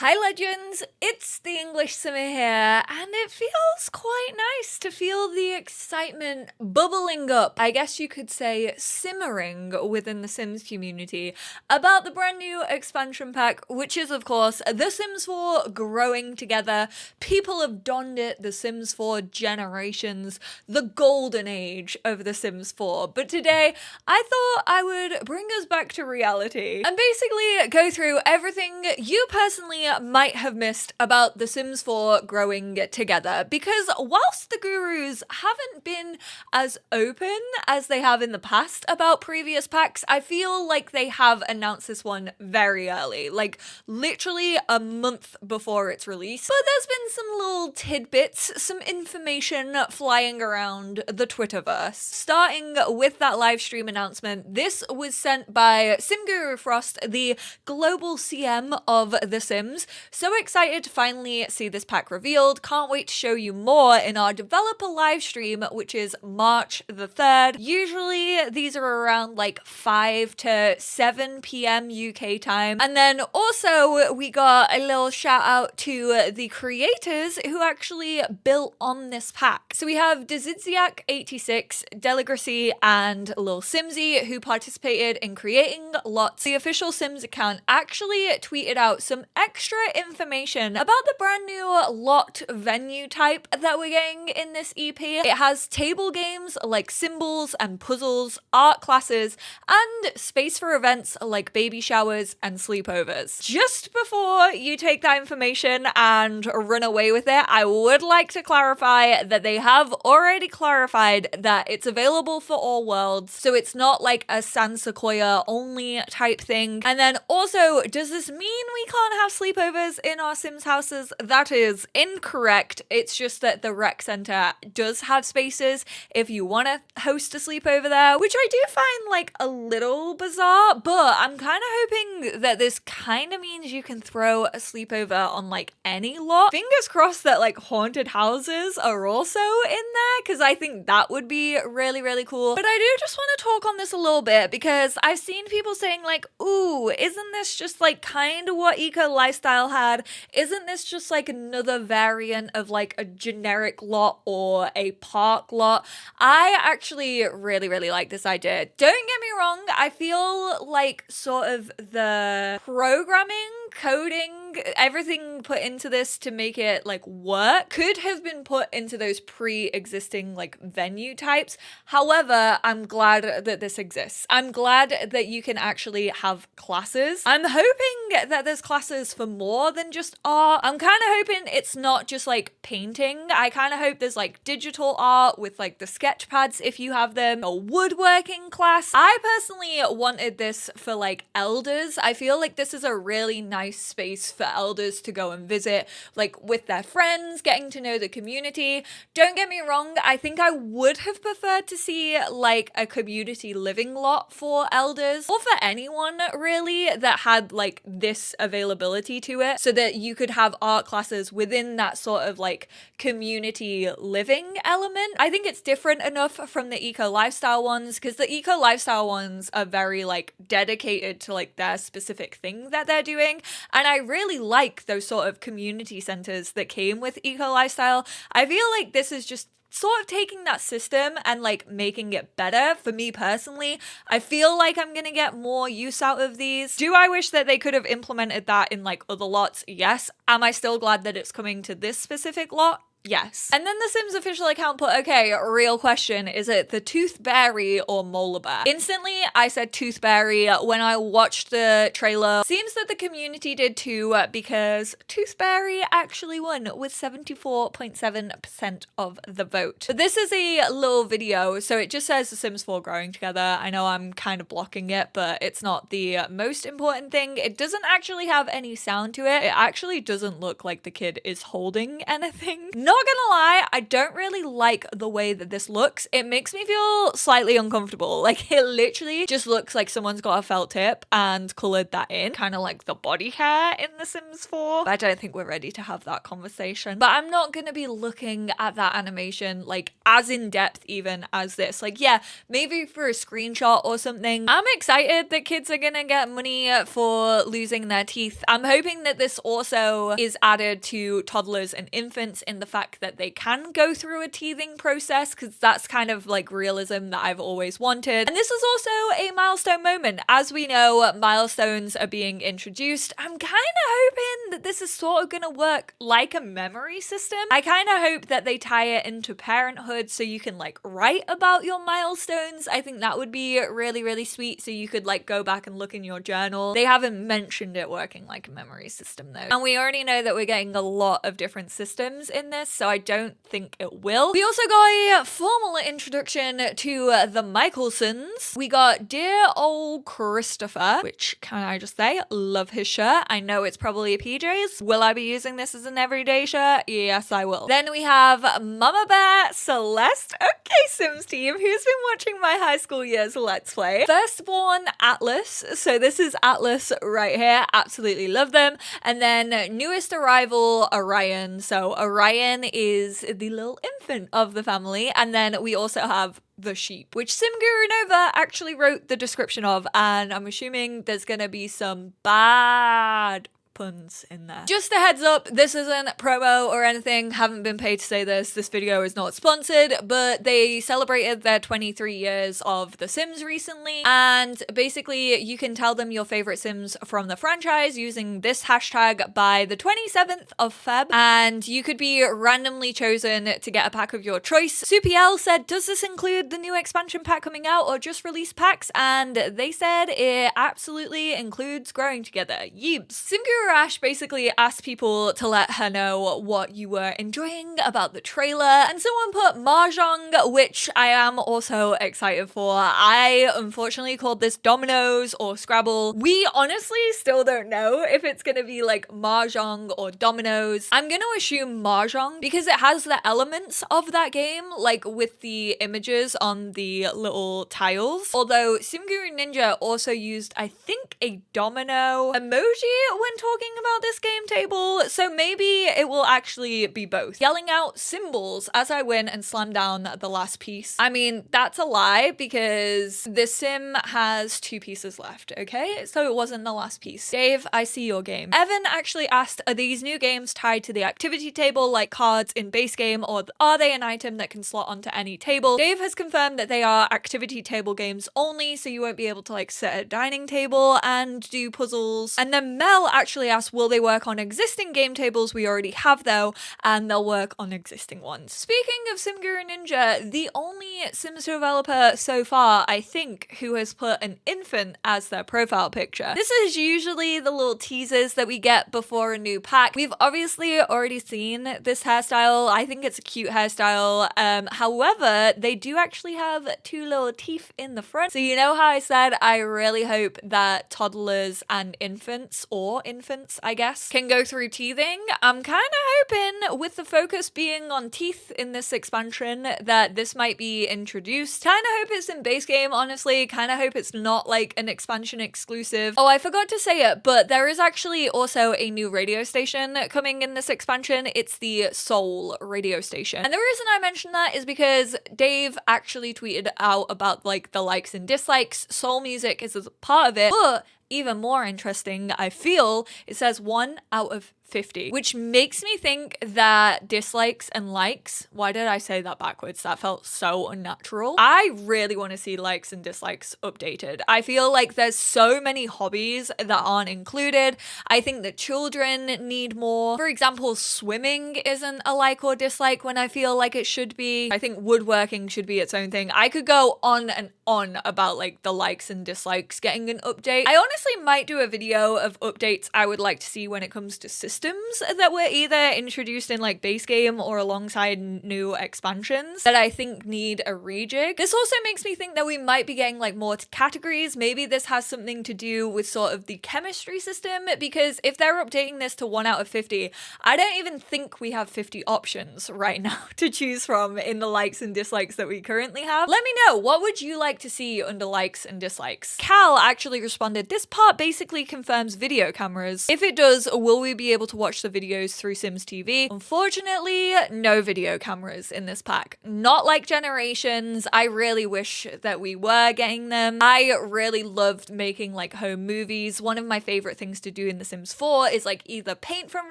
Hi legends, it's the EnglishSimmer here, and it feels quite nice to feel the excitement bubbling up, I guess you could say simmering within the Sims community, about the brand new expansion pack, which is of course The Sims 4 Growing Together. People have donned it, The Sims 4 generations, the golden age of The Sims 4, but today I thought I would bring us back to reality and basically go through everything you personally might have missed about The Sims 4 Growing Together, because whilst the gurus haven't been as open as they have in the past about previous packs, I feel like they have announced this one very early, like literally a month before its release. But there's been some little tidbits, some information flying around the Twitterverse. Starting with that live stream announcement, this was sent by SimGuru Frost, the global CM of The Sims. So excited to finally see this pack revealed. Can't wait to show you more in our developer live stream, which is March the 3rd. Usually these are around like 5 to 7 p.m. UK time. And then also we got a little shout out to the creators who actually built on this pack. So we have Desidziak86, Deligracy, and Lil Simsy who participated in creating lots. The official Sims account actually tweeted out some extra information about the brand new lot venue type that we're getting in this EP. It has table games like symbols and puzzles, art classes, and space for events like baby showers and sleepovers. Just before you take that information and run away with it, I would like to clarify that they have already clarified that it's available for all worlds, so it's not like a San Sequoia only type thing. And then also, does this mean we can't have sleepovers in our Sims houses? That is incorrect. It's just that the rec center does have spaces if you want to host a sleepover there, which I do find like a little bizarre, but I'm kind of hoping that this kind of means you can throw a sleepover on like any lot. Fingers crossed that like haunted houses are also in there, because I think that would be really, really cool. But I do just want to talk on this a little bit, because I've seen people saying like, ooh, isn't this just like kind of what Eco Lifestyle had? Isn't this just like another variant of like a generic lot or a park lot? I actually really, really like this idea. Don't get me wrong, I feel like sort of the programming, coding, everything put into this to make it like work could have been put into those pre-existing like venue types. However, I'm glad that this exists. I'm glad that you can actually have classes. I'm hoping that there's classes for more than just art. I'm kind of hoping it's not just like painting. I kind of hope there's like digital art with like the sketch pads if you have them, a woodworking class. I personally wanted this for like elders. I feel like this is a really nice space for elders to go and visit, like with their friends, getting to know the community. Don't get me wrong, I think I would have preferred to see like a community living lot for elders, or for anyone really that had like this availability to it, so that you could have art classes within that sort of like community living element. I think it's different enough from the Eco Lifestyle ones, because the Eco Lifestyle ones are very like dedicated to like their specific thing that they're doing, and I really like those sort of community centers that came with Eco Lifestyle. I feel like this is just sort of taking that system and like making it better. For me personally, I feel like I'm gonna get more use out of these. Do I wish that they could have implemented that in like other lots? Yes. Am I still glad that it's coming to this specific lot? Yes. And then the Sims official account put, okay, real question, is it the Toothberry or Molar? Instantly, I said Toothberry when I watched the trailer. Seems that the community did too, because Toothberry actually won with 74.7% of the vote. But this is a little video, so it just says The Sims 4 Growing Together. I know I'm kind of blocking it, but it's not the most important thing. It doesn't actually have any sound to it. It actually doesn't look like the kid is holding anything. Not gonna lie, I don't really like the way that this looks. It makes me feel slightly uncomfortable. Like, it literally just looks like someone's got a felt tip and colored that in, kind of like the body hair in The Sims 4. But I don't think we're ready to have that conversation. But I'm not gonna be looking at that animation like as in depth even as this. Like, yeah, maybe for a screenshot or something. I'm excited that kids are gonna get money for losing their teeth. I'm hoping that this also is added to toddlers and infants in the fact that they can go through a teething process, because that's kind of like realism that I've always wanted. And this is also a milestone moment. As we know, milestones are being introduced. I'm kind of hoping that this is sort of gonna work like a memory system. I kind of hope that they tie it into parenthood so you can like write about your milestones. I think that would be really, really sweet. So you could like go back and look in your journal. They haven't mentioned it working like a memory system though. And we already know that we're getting a lot of different systems in this, so I don't think it will. We also got a formal introduction to the Michaelsons. We got dear old Christopher, which can I just say, love his shirt. I know it's probably a PJ's. Will I be using this as an everyday shirt? Yes, I will. Then we have Mama Bear Celeste. Okay, Sims team, who's been watching my high school years Let's Play? Firstborn Atlas. So this is Atlas right here. Absolutely love them. And then newest arrival Orion. So Orion is the little infant of the family. And then we also have the sheep, which Sim Guru Nova actually wrote the description of, and I'm assuming there's gonna be some bad puns in there. Just a heads up, this isn't promo or anything, haven't been paid to say this. This video is not sponsored, but they celebrated their 23 years of The Sims recently, and basically you can tell them your favorite Sims from the franchise using this hashtag by the 27th of Feb, and you could be randomly chosen to get a pack of your choice. Superl said, does this include the new expansion pack coming out or just release packs? And they said it absolutely includes Growing Together. Yeebs. Sim Guru Ash basically asked people to let her know what you were enjoying about the trailer, and someone put Mahjong, which I am also excited for. I unfortunately called this Dominoes or Scrabble. We honestly still don't know if it's gonna be like Mahjong or Dominoes. I'm gonna assume Mahjong because it has the elements of that game, like with the images on the little tiles. Although Sim Guru Ninja also used, I think, a domino emoji when talking about this game table, so maybe it will actually be both. Yelling out symbols as I win and slam down the last piece. I mean, that's a lie because this sim has 2 pieces left, okay? So it wasn't the last piece. Dave, I see your game. Evan actually asked, are these new games tied to the activity table like cards in base game, or are they an item that can slot onto any table? Dave has confirmed that they are activity table games only, so you won't be able to like sit at a dining table and do puzzles. And then Mel actually asked, will they work on existing game tables we already have though? And they'll work on existing ones. Speaking of Sim Guru Ninja, the only Sims developer so far, I think, who has put an infant as their profile picture. This is usually the little teasers that we get before a new pack. We've obviously already seen this hairstyle. I think it's a cute hairstyle. However, they do actually have 2 little teeth in the front. So you know how I said I really hope that toddlers and infants, or infants I guess, can go through teething? I'm kind of hoping, with the focus being on teeth in this expansion, that this might be introduced. Kind of hope it's in base game, honestly. Kind of hope it's not like an expansion exclusive. Oh, I forgot to say it, but there is actually also a new radio station coming in this expansion. It's the Soul radio station. And the reason I mention that is because Dave actually tweeted out about like the likes and dislikes. Soul music is a part of it, but even more interesting, I feel, it says 1 out of 50, which makes me think that dislikes and likes, why did I say that backwards? That felt so unnatural. I really want to see likes and dislikes updated. I feel like there's so many hobbies that aren't included. I think that children need more. For example, swimming isn't a like or dislike when I feel like it should be. I think woodworking should be its own thing. I could go on and on about like the likes and dislikes getting an update. I honestly might do a video of updates I would like to see when it comes to systems systems that were either introduced in like base game or alongside new expansions that I think need a rejig. This also makes me think that we might be getting like more categories. Maybe this has something to do with sort of the chemistry system, because if they're updating this to 1 out of 50, I don't even think we have 50 options right now to choose from in the likes and dislikes that we currently have. Let me know, what would you like to see under likes and dislikes? Cal actually responded, this part basically confirms video cameras. If it does, will we be able to watch the videos through Sims TV? Unfortunately, no video cameras in this pack. Not like Generations. I really wish that we were getting them. I really loved making like home movies. One of my favorite things to do in The Sims 4 is like either paint from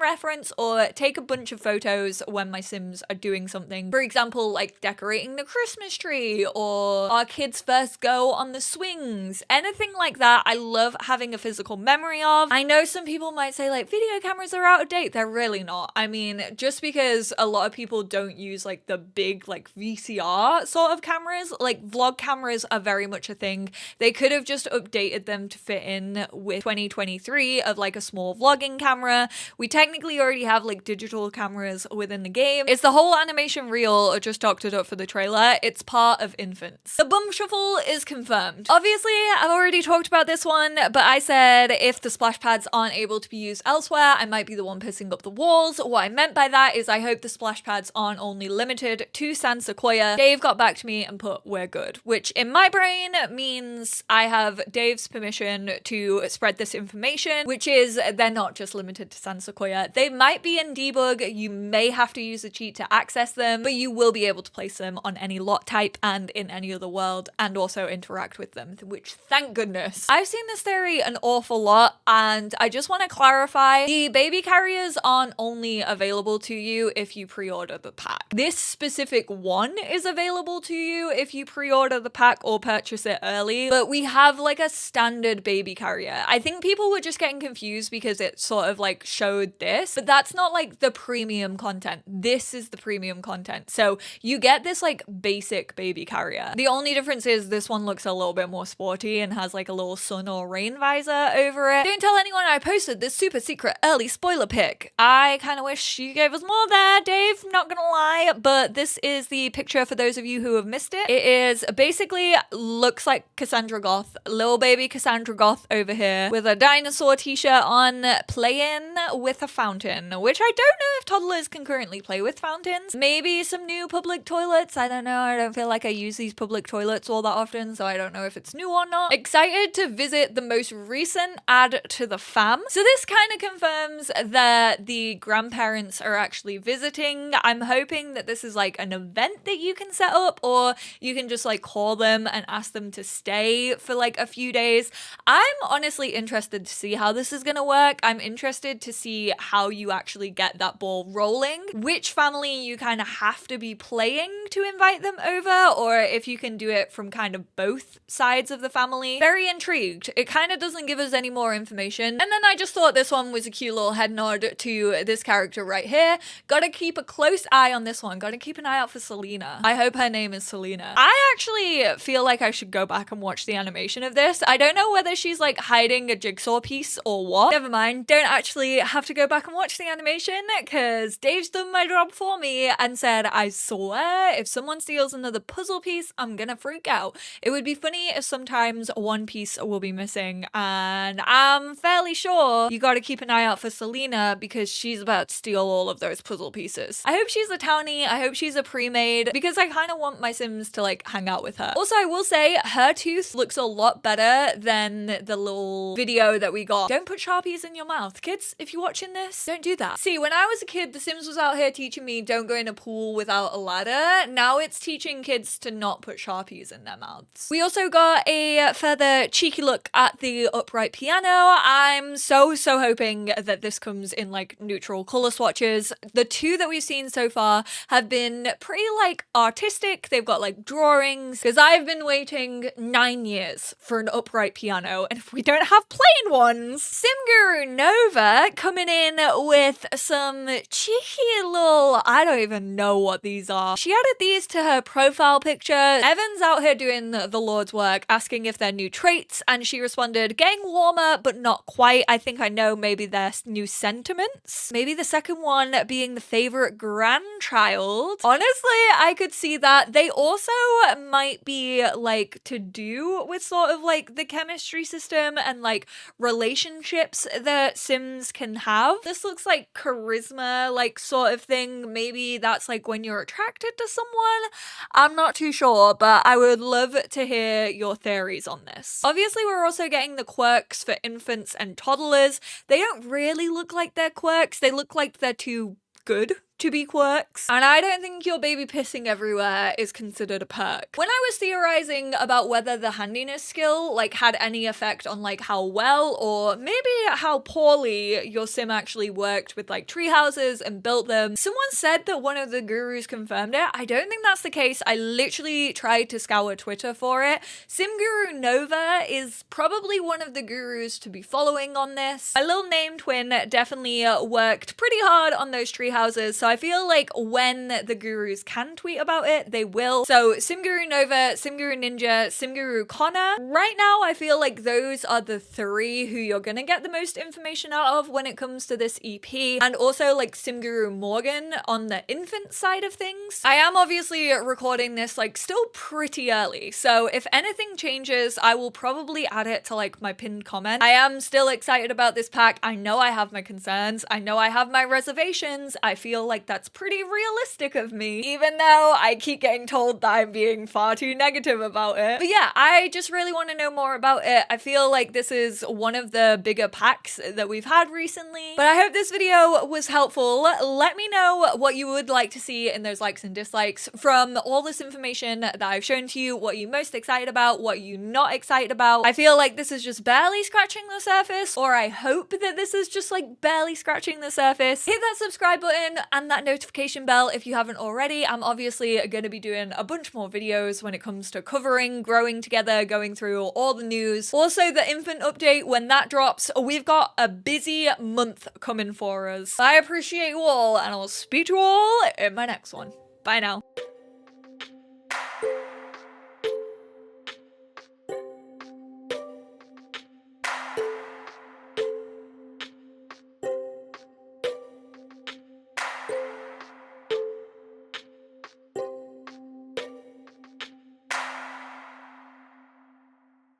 reference or take a bunch of photos when my Sims are doing something. For example, like decorating the Christmas tree or our kids first go on the swings. Anything like that, I love having a physical memory of. I know some people might say like video cameras are out of date. They're really not. I mean, just because a lot of people don't use like the big like VCR sort of cameras, like vlog cameras are very much a thing. They could have just updated them to fit in with 2023 of like a small vlogging camera. We technically already have like digital cameras within the game. Is the whole animation real or just doctored up for the trailer? It's part of Infants. The bum shuffle is confirmed. Obviously, I've already talked about this one, but I said if the splash pads aren't able to be used elsewhere, I might be the one pissing up the walls. What I meant by that is I hope the splash pads aren't only limited to San Sequoia. Dave got back to me and put we're good, which in my brain means I have Dave's permission to spread this information, which is they're not just limited to San Sequoia. They might be in debug. You may have to use a cheat to access them, but you will be able to place them on any lot type and in any other world and also interact with them, which thank goodness. I've seen this theory an awful lot, and I just want to clarify, the baby carriers aren't only available to you if you pre-order the pack. This specific one is available to you if you pre-order the pack or purchase it early, but we have like a standard baby carrier. I think people were just getting confused because it sort of like showed this, but that's not like the premium content. This is the premium content. So you get this like basic baby carrier. The only difference is this one looks a little bit more sporty and has like a little sun or rain visor over it. Don't tell anyone I posted this super secret early spoiler pic. I kind of wish you gave us more there, Dave, not gonna lie, but this is the picture for those of you who have missed it. It is basically looks like Cassandra Goth, little baby Cassandra Goth over here with a dinosaur t-shirt on, playing with a fountain, which I don't know if toddlers can currently play with fountains. Maybe some new public toilets. I don't know. I don't feel like I use these public toilets all that often, so I don't know if it's new or not. Excited to visit the most recent add to the fam. So this kind of confirms that the grandparents are actually visiting. I'm hoping that this is like an event that you can set up, or you can just like call them and ask them to stay for like a few days. I'm honestly interested to see how this is going to work. I'm interested to see how you actually get that ball rolling, which family you kind of have to be playing to invite them over, or if you can do it from kind of both sides of the family. Very intrigued. It kind of doesn't give us any more information. And then I just thought this one was a cute little head nod to this character right here. Gotta keep a close eye on this one. Gotta keep an eye out for Selena. I hope her name is Selena. I actually feel like I should go back and watch the animation of this. I don't know whether she's like hiding a jigsaw piece or what. Never mind. Don't actually have to go back and watch the animation because Dave's done my job for me and said, I swear if someone steals another puzzle piece, I'm gonna freak out. It would be funny if sometimes one piece will be missing, and I'm fairly sure you gotta keep an eye out for Selena because she's about to steal all of those puzzle pieces. I hope she's a townie. I hope she's a pre-made because I kind of want my Sims to like hang out with her. Also, I will say her tooth looks a lot better than the little video that we got. Don't put Sharpies in your mouth. Kids, if you're watching this, don't do that. See, when I was a kid, The Sims was out here teaching me don't go in a pool without a ladder. Now it's teaching kids to not put Sharpies in their mouths. We also got a further cheeky look at the upright piano. I'm so hoping that this comes in like neutral color swatches. The two that we've seen so far have been pretty like artistic. They've got like drawings because I've been waiting 9 years for an upright piano, and if we don't have plain ones, Simguru Nova coming in with some cheeky little, I don't even know what these are. She added these to her profile picture. Evan's out here doing the Lord's work, asking if they're new traits, and she responded, getting warmer but not quite. I think I know, maybe they're new sentiments. Maybe the second one being the favorite grandchild. Honestly, I could see that. They also might be like to do with sort of like the chemistry system and like relationships that Sims can have. This looks like charisma, like sort of thing. Maybe that's like when you're attracted to someone. I'm not too sure, but I would love to hear your theories on this. Obviously, we're also getting the quirks for infants and toddlers. They don't really look like they're quirks. They look like they're too good to be quirks. And I don't think your baby pissing everywhere is considered a perk. When I was theorizing about whether the handiness skill like had any effect on like how well or maybe how poorly your sim actually worked with like tree houses and built them, someone said that one of the gurus confirmed it. I don't think that's the case. I literally tried to scour Twitter for it. Sim Guru Nova is probably one of the gurus to be following on this. My little name twin definitely worked pretty hard on those tree houses, so I feel like when the gurus can tweet about it, they will. So Simguru Nova, Simguru Ninja, Simguru Connor. Right now, I feel like those are the three who you're gonna get the most information out of when it comes to this EP. And also like Simguru Morgan on the infant side of things. I am obviously recording this like still pretty early, so if anything changes, I will probably add it to like my pinned comment. I am still excited about this pack. I know I have my concerns. I know I have my reservations. I feel like that's pretty realistic of me, even though I keep getting told that I'm being far too negative about it. But yeah, I just really want to know more about it. I feel like this is one of the bigger packs that we've had recently, but I hope this video was helpful. Let me know what you would like to see in those likes and dislikes from all this information that I've shown to you, what you're most excited about, what you're not excited about. I feel like this is just barely scratching the surface, or I hope that this is just like barely scratching the surface. Hit that subscribe button and that notification bell if you haven't already. I'm obviously going to be doing a bunch more videos when it comes to covering, growing together, going through all the news. Also, the infant update, when that drops, we've got a busy month coming for us. I appreciate you all, and I'll speak to you all in my next one. Bye now.